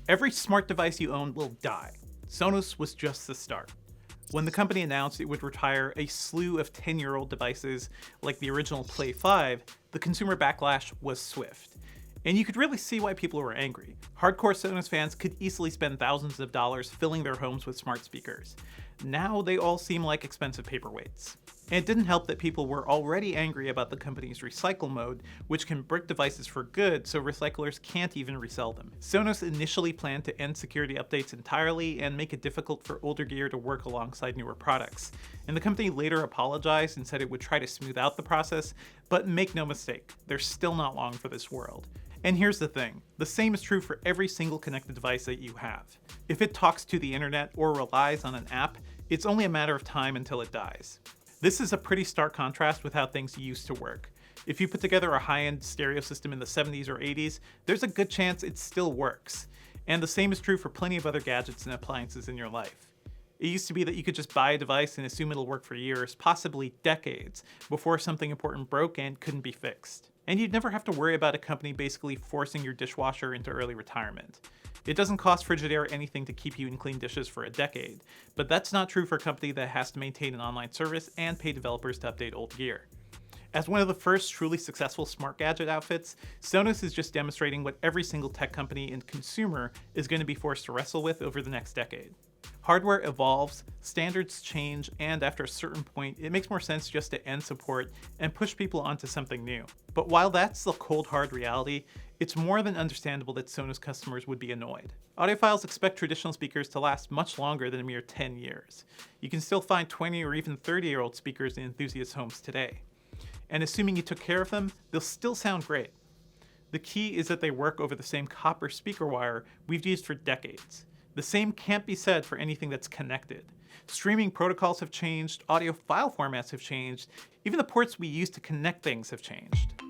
Every smart device you own will die. Sonos was just the start. When the company announced it would retire a slew of 10-year-old devices like the original Play 5, the consumer backlash was swift. And you could really see why people were angry. Hardcore Sonos fans could easily spend thousands of dollars filling their homes with smart speakers. Now they all seem like expensive paperweights. And it didn't help that people were already angry about the company's recycle mode, which can brick devices for good so recyclers can't even resell them. Sonos initially planned to end security updates entirely and make it difficult for older gear to work alongside newer products. And the company later apologized and said it would try to smooth out the process, but make no mistake, they're still not long for this world. And here's the thing, the same is true for every single connected device that you have. If it talks to the internet or relies on an app, it's only a matter of time until it dies. This is a pretty stark contrast with how things used to work. If you put together a high-end stereo system in the 70s or 80s, there's a good chance it still works. And the same is true for plenty of other gadgets and appliances in your life. It used to be that you could just buy a device and assume it'll work for years, possibly decades, before something important broke and couldn't be fixed. And you'd never have to worry about a company basically forcing your dishwasher into early retirement. It doesn't cost Frigidaire anything to keep you in clean dishes for a decade, but that's not true for a company that has to maintain an online service and pay developers to update old gear. As one of the first truly successful smart gadget outfits, Sonos is just demonstrating what every single tech company and consumer is going to be forced to wrestle with over the next decade. Hardware evolves, standards change, and after a certain point, it makes more sense just to end support and push people onto something new. But while that's the cold hard reality, it's more than understandable that Sonos customers would be annoyed. Audiophiles expect traditional speakers to last much longer than a mere 10 years. You can still find 20 or even 30-year-old speakers in enthusiast homes today. And assuming you took care of them, they'll still sound great. The key is that they work over the same copper speaker wire we've used for decades. The same can't be said for anything that's connected. Streaming protocols have changed, audio file formats have changed, even the ports we use to connect things have changed.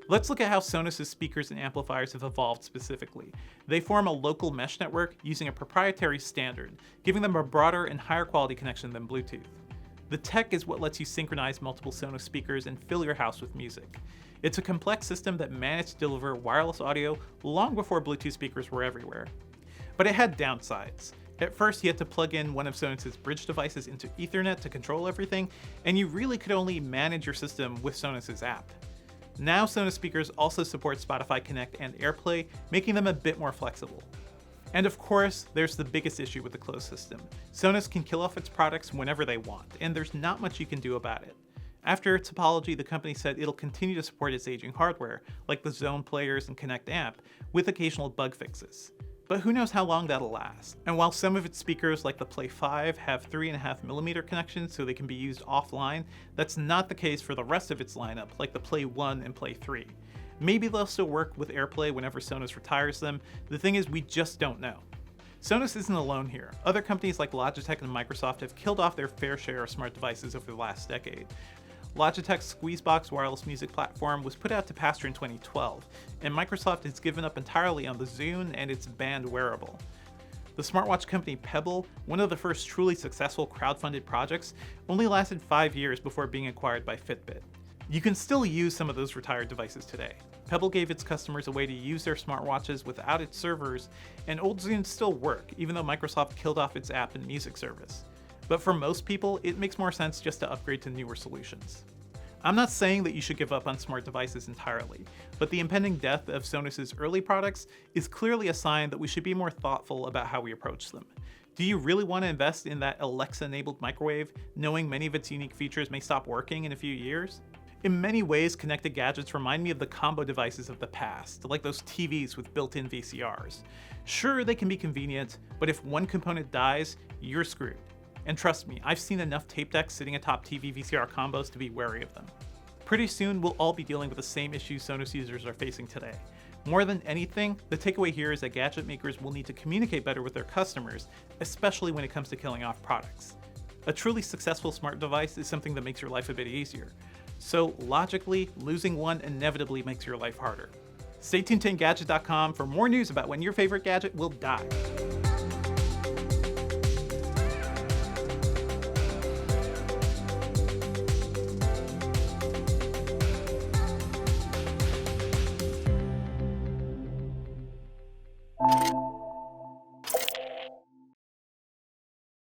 Let's look at how Sonos' speakers and amplifiers have evolved specifically. They form a local mesh network using a proprietary standard, giving them a broader and higher quality connection than Bluetooth. The tech is what lets you synchronize multiple Sonos speakers and fill your house with music. It's a complex system that managed to deliver wireless audio long before Bluetooth speakers were everywhere. But it had downsides. At first, you had to plug in one of Sonos' bridge devices into Ethernet to control everything, and you really could only manage your system with Sonos' app. Now Sonos speakers also support Spotify Connect and AirPlay, making them a bit more flexible. And of course, there's the biggest issue with the closed system. Sonos can kill off its products whenever they want, and there's not much you can do about it. After its apology, the company said it'll continue to support its aging hardware, like the Zone players and Connect amp, with occasional bug fixes. But who knows how long that'll last. And while some of its speakers like the Play 5 have 3.5mm connections so they can be used offline, that's not the case for the rest of its lineup like the Play 1 and Play 3. Maybe they'll still work with AirPlay whenever Sonos retires them. The thing is, we just don't know. Sonos isn't alone here. Other companies like Logitech and Microsoft have killed off their fair share of smart devices over the last decade. Logitech's Squeezebox wireless music platform was put out to pasture in 2012, and Microsoft has given up entirely on the Zune and its banned wearable. The smartwatch company Pebble, one of the first truly successful crowdfunded projects, only lasted 5 years before being acquired by Fitbit. You can still use some of those retired devices today. Pebble gave its customers a way to use their smartwatches without its servers, and old Zunes still work, even though Microsoft killed off its app and music service. But for most people, it makes more sense just to upgrade to newer solutions. I'm not saying that you should give up on smart devices entirely, but the impending death of Sonos' early products is clearly a sign that we should be more thoughtful about how we approach them. Do you really want to invest in that Alexa-enabled microwave, knowing many of its unique features may stop working in a few years? In many ways, connected gadgets remind me of the combo devices of the past, like those TVs with built-in VCRs. Sure, they can be convenient, but if one component dies, you're screwed. And trust me, I've seen enough tape decks sitting atop TV VCR combos to be wary of them. Pretty soon, we'll all be dealing with the same issues Sonos users are facing today. More than anything, the takeaway here is that gadget makers will need to communicate better with their customers, especially when it comes to killing off products. A truly successful smart device is something that makes your life a bit easier. So logically, losing one inevitably makes your life harder. Stay tuned to Engadget.com for more news about when your favorite gadget will die.